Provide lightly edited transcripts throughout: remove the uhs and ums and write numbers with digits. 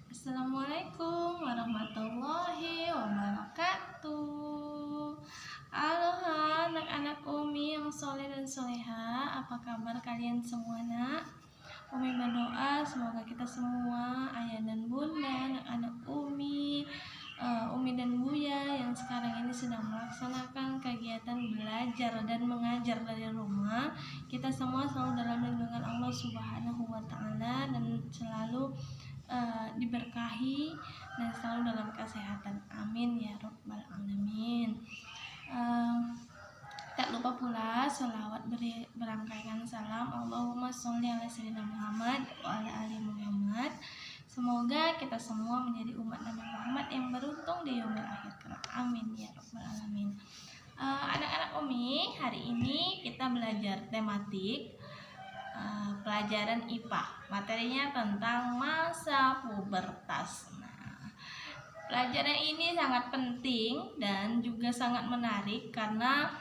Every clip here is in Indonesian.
Assalamualaikum warahmatullahi wabarakatuh. Aloha anak-anak Umi yang soleh dan soleha. Apa kabar kalian semua nak? Umi berdoa semoga kita semua, ayah dan bunda, anak-anak Umi dan Buya yang sekarang ini sedang melaksanakan kegiatan belajar dan mengajar dari rumah, kita semua selalu dalam lindungan Allah Subhanahu wa Ta'ala dan selalu diberkahi dan selalu dalam kesehatan. Amin ya rabbal alamin. Tak lupa pula sholawat berangkaikan salam Allahumma sholli ala sayyidina Muhammad wa ala ali Muhammad. Semoga kita semua menjadi umat Nabi Muhammad yang beruntung di yaumil akhir kelak. Amin ya rabbal alamin. Anak-anak Umi, hari ini kita belajar tematik pelajaran IPA. Materinya tentang masa pubertas. Nah, pelajaran ini sangat penting dan juga sangat menarik karena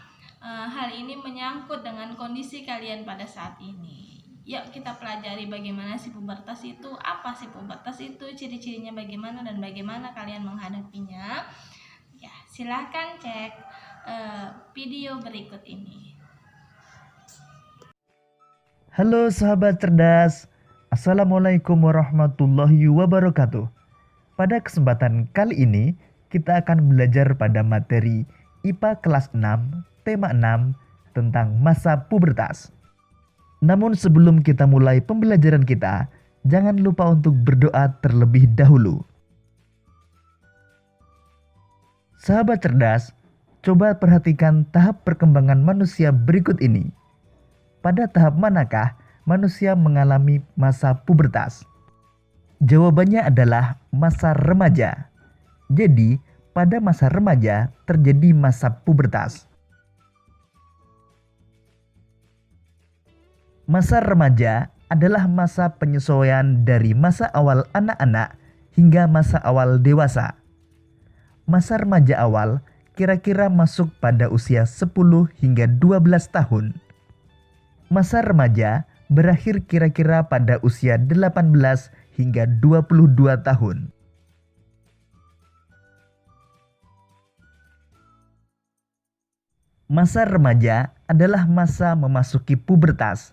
hal ini menyangkut dengan kondisi kalian pada saat ini. Yuk kita pelajari bagaimana sih pubertas itu, apa sih pubertas itu, ciri-cirinya bagaimana dan bagaimana kalian menghadapinya. Ya, silahkan cek video berikut ini. Halo sahabat cerdas, Assalamualaikum warahmatullahi wabarakatuh. Pada kesempatan kali ini, kita akan belajar pada materi IPA kelas 6, tema 6, tentang masa pubertas. Namun sebelum kita mulai pembelajaran kita, jangan lupa untuk berdoa terlebih dahulu. Sahabat cerdas, coba perhatikan tahap perkembangan manusia berikut ini. Pada tahap manakah manusia mengalami masa pubertas? Jawabannya adalah masa remaja. Jadi, pada masa remaja terjadi masa pubertas. Masa remaja adalah masa penyesuaian dari masa awal anak-anak hingga masa awal dewasa. Masa remaja awal kira-kira masuk pada usia 10 hingga 12 tahun. Masa remaja berakhir kira-kira pada usia 18 hingga 22 tahun. Masa remaja adalah masa memasuki pubertas.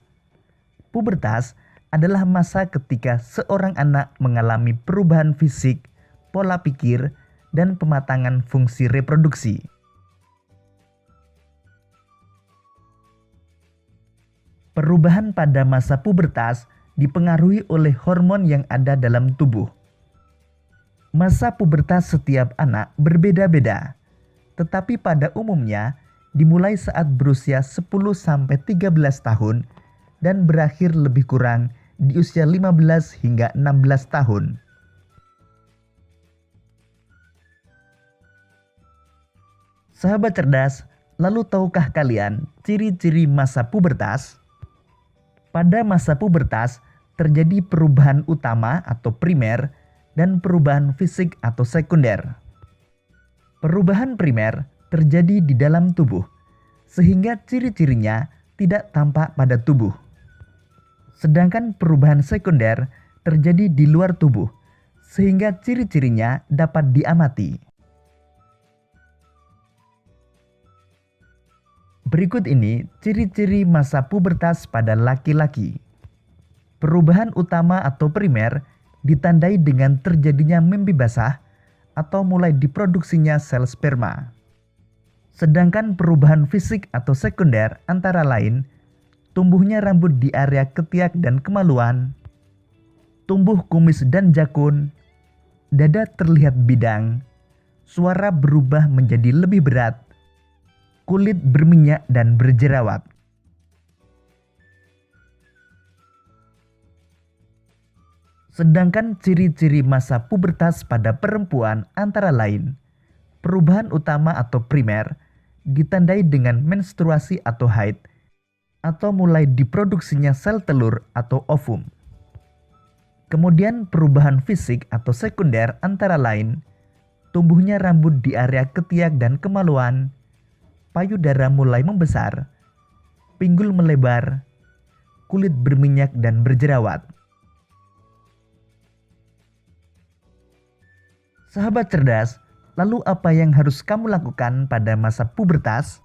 Pubertas adalah masa ketika seorang anak mengalami perubahan fisik, pola pikir, dan pematangan fungsi reproduksi. Perubahan pada masa pubertas dipengaruhi oleh hormon yang ada dalam tubuh. Masa pubertas setiap anak berbeda-beda, tetapi pada umumnya dimulai saat berusia 10-13 tahun dan berakhir lebih kurang di usia 15 hingga 16 tahun. Sahabat cerdas, lalu tahukah kalian ciri-ciri masa pubertas? Pada masa pubertas terjadi perubahan utama atau primer dan perubahan fisik atau sekunder. Perubahan primer terjadi di dalam tubuh, sehingga ciri-cirinya tidak tampak pada tubuh. Sedangkan perubahan sekunder terjadi di luar tubuh, sehingga ciri-cirinya dapat diamati. Berikut ini ciri-ciri masa pubertas pada laki-laki. Perubahan utama atau primer ditandai dengan terjadinya mimpi basah atau mulai diproduksinya sel sperma. Sedangkan perubahan fisik atau sekunder antara lain tumbuhnya rambut di area ketiak dan kemaluan, tumbuh kumis dan jakun, dada terlihat bidang, suara berubah menjadi lebih berat, kulit berminyak dan berjerawat. Sedangkan ciri-ciri masa pubertas pada perempuan antara lain, perubahan utama atau primer ditandai dengan menstruasi atau haid, atau mulai diproduksinya sel telur atau ovum. Kemudian perubahan fisik atau sekunder antara lain, tumbuhnya rambut di area ketiak dan kemaluan, payudara mulai membesar, pinggul melebar, kulit berminyak dan berjerawat. Sahabat cerdas, lalu apa yang harus kamu lakukan pada masa pubertas?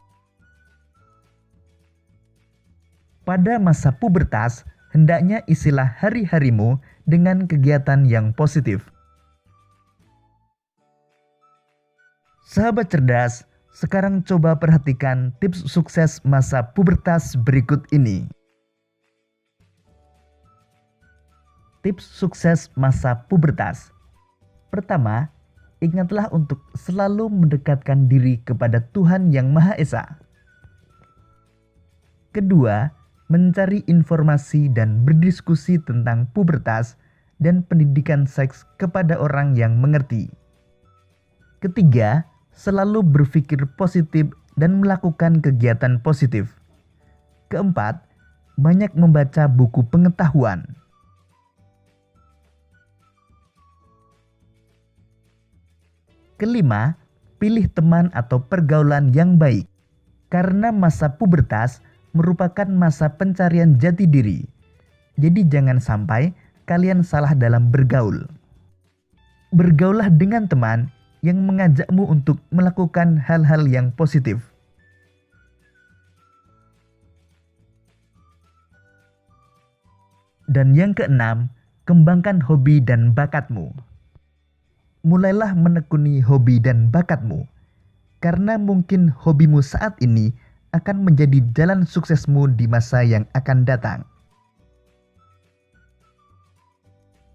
Pada masa pubertas, hendaknya isilah hari-harimu dengan kegiatan yang positif. Sahabat cerdas, sekarang coba perhatikan tips sukses masa pubertas berikut ini. Tips sukses masa pubertas. Pertama, ingatlah untuk selalu mendekatkan diri kepada Tuhan Yang Maha Esa. Kedua, mencari informasi dan berdiskusi tentang pubertas dan pendidikan seks kepada orang yang mengerti. Ketiga, selalu berpikir positif dan melakukan kegiatan positif. Keempat, banyak membaca buku pengetahuan. Kelima, pilih teman atau pergaulan yang baik. Karena masa pubertas merupakan masa pencarian jati diri. Jadi jangan sampai kalian salah dalam bergaul. Bergaulah dengan teman yang mengajakmu untuk melakukan hal-hal yang positif. Dan yang keenam, kembangkan hobi dan bakatmu. Mulailah menekuni hobi dan bakatmu, karena mungkin hobimu saat ini akan menjadi jalan suksesmu di masa yang akan datang.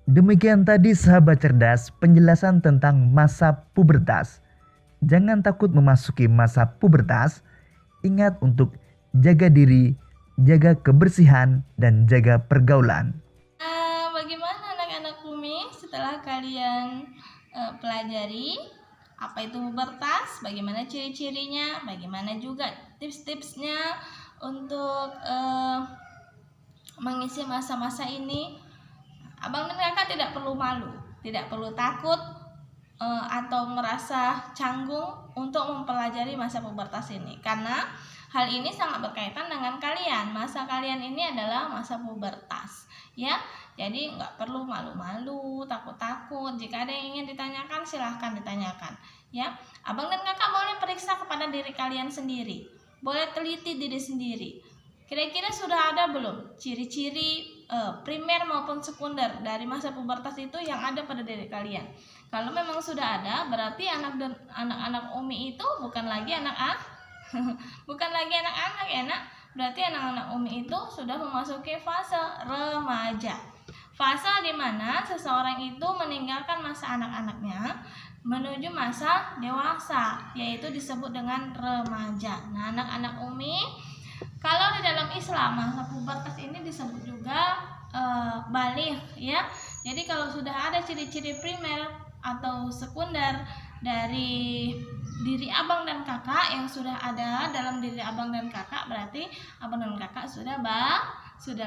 Demikian tadi sahabat cerdas penjelasan tentang masa pubertas. Jangan takut memasuki masa pubertas. Ingat untuk jaga diri, jaga kebersihan, dan jaga pergaulan. Bagaimana anak-anak Umi setelah kalian pelajari apa itu pubertas, bagaimana ciri-cirinya, bagaimana juga tips-tipsnya untuk mengisi masa-masa ini? Abang dan kakak tidak perlu malu, tidak perlu takut atau merasa canggung untuk mempelajari masa pubertas ini, karena hal ini sangat berkaitan dengan kalian. Masa kalian ini adalah masa pubertas, ya. Jadi nggak perlu malu-malu, takut-takut. Jika ada yang ingin ditanyakan, silahkan ditanyakan, ya. Abang dan kakak boleh periksa kepada diri kalian sendiri, boleh teliti diri sendiri. Kira-kira sudah ada belum ciri-ciri primer maupun sekunder dari masa pubertas itu yang ada pada diri kalian? Kalau memang sudah ada, berarti anak-anak Umi itu bukan lagi anak-anak, bukan lagi anak-anak ya nak. Berarti anak-anak Umi itu sudah memasuki fase remaja. Fase di mana seseorang itu meninggalkan masa anak-anaknya menuju masa dewasa, yaitu disebut dengan remaja. Nah, anak-anak Umi, kalau di dalam Islam masa pubertas ini disebut juga baligh, ya. Jadi kalau sudah ada ciri-ciri primer atau sekunder dari diri abang dan kakak yang sudah ada dalam diri abang dan kakak, berarti abang dan kakak sudah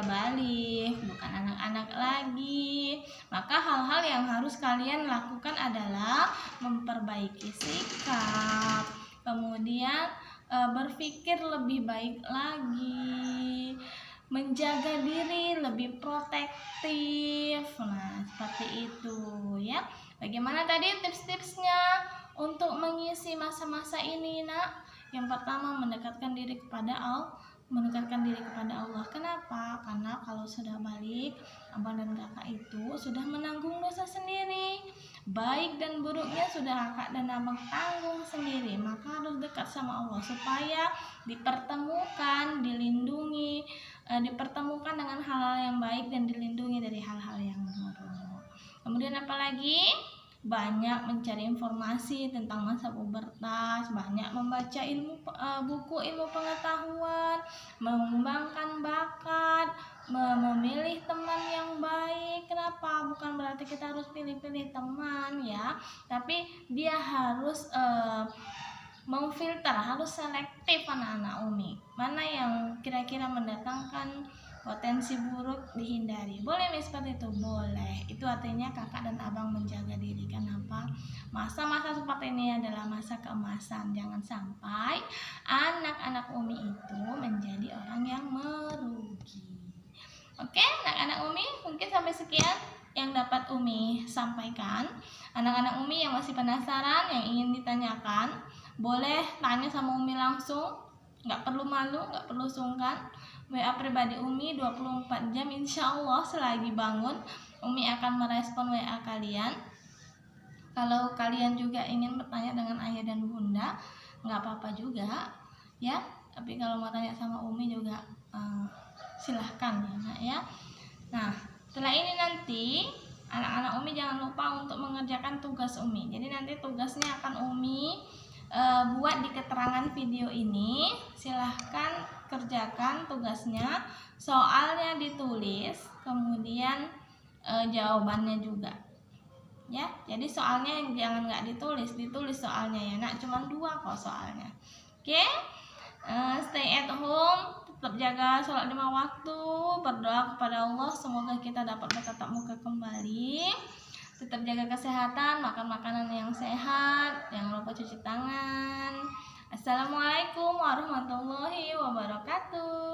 baligh, bukan anak-anak lagi. Maka hal-hal yang harus kalian lakukan adalah memperbaiki sikap, kemudian berpikir lebih baik lagi, menjaga diri lebih protektif. Nah, seperti itu ya. Bagaimana tadi tips-tipsnya untuk mengisi masa-masa ini, nak? Yang pertama, mendekatkan diri kepada Allah. Kenapa? Karena kalau sudah balik, abang dan kakak itu sudah menanggung dosa sendiri. Baik dan buruknya sudah kakak dan abang tanggung sendiri. Maka harus dekat sama Allah supaya dipertemukan, dilindungi, dipertemukan dengan hal-hal yang baik dan dilindungi dari hal-hal yang buruk. Kemudian apalagi? Banyak mencari informasi tentang masa pubertas, banyak membaca buku ilmu pengetahuan, mengembangkan bakat, memilih teman yang baik. Kenapa? Bukan berarti kita harus pilih-pilih teman ya, tapi dia harus memfilter, harus selektif anak-anak Umi. Mana yang kira-kira mendatangkan potensi buruk dihindari. Boleh seperti itu? Boleh. Itu artinya kakak dan abang menjaga diri. Kenapa? Masa-masa seperti ini adalah masa keemasan. Jangan sampai anak-anak Umi itu menjadi orang yang merugi. Oke, anak-anak Umi, mungkin sampai sekian yang dapat Umi sampaikan. Anak-anak Umi yang masih penasaran, yang ingin ditanyakan, boleh tanya sama Umi langsung, nggak perlu malu, nggak perlu sungkan. WA pribadi Umi 24 jam, insya Allah selagi bangun Umi akan merespon WA kalian. Kalau kalian juga ingin bertanya dengan ayah dan bunda, nggak apa-apa juga ya. Tapi kalau mau tanya sama Umi juga silahkan ya nak ya. Nah, setelah ini nanti anak-anak Umi jangan lupa untuk mengerjakan tugas Umi. Jadi nanti tugasnya akan Umi buat di keterangan video ini. Silahkan kerjakan tugasnya, soalnya ditulis, kemudian jawabannya juga ya. Jadi soalnya jangan nggak ditulis soalnya ya nak, cuma 2 kok soalnya. Oke. Stay at home, tetap jaga sholat 5 waktu, berdoa kepada Allah semoga kita dapat bertatap muka kembali. Tetap jaga kesehatan, makan makanan yang sehat, jangan lupa cuci tangan. Assalamualaikum warahmatullahi wabarakatuh.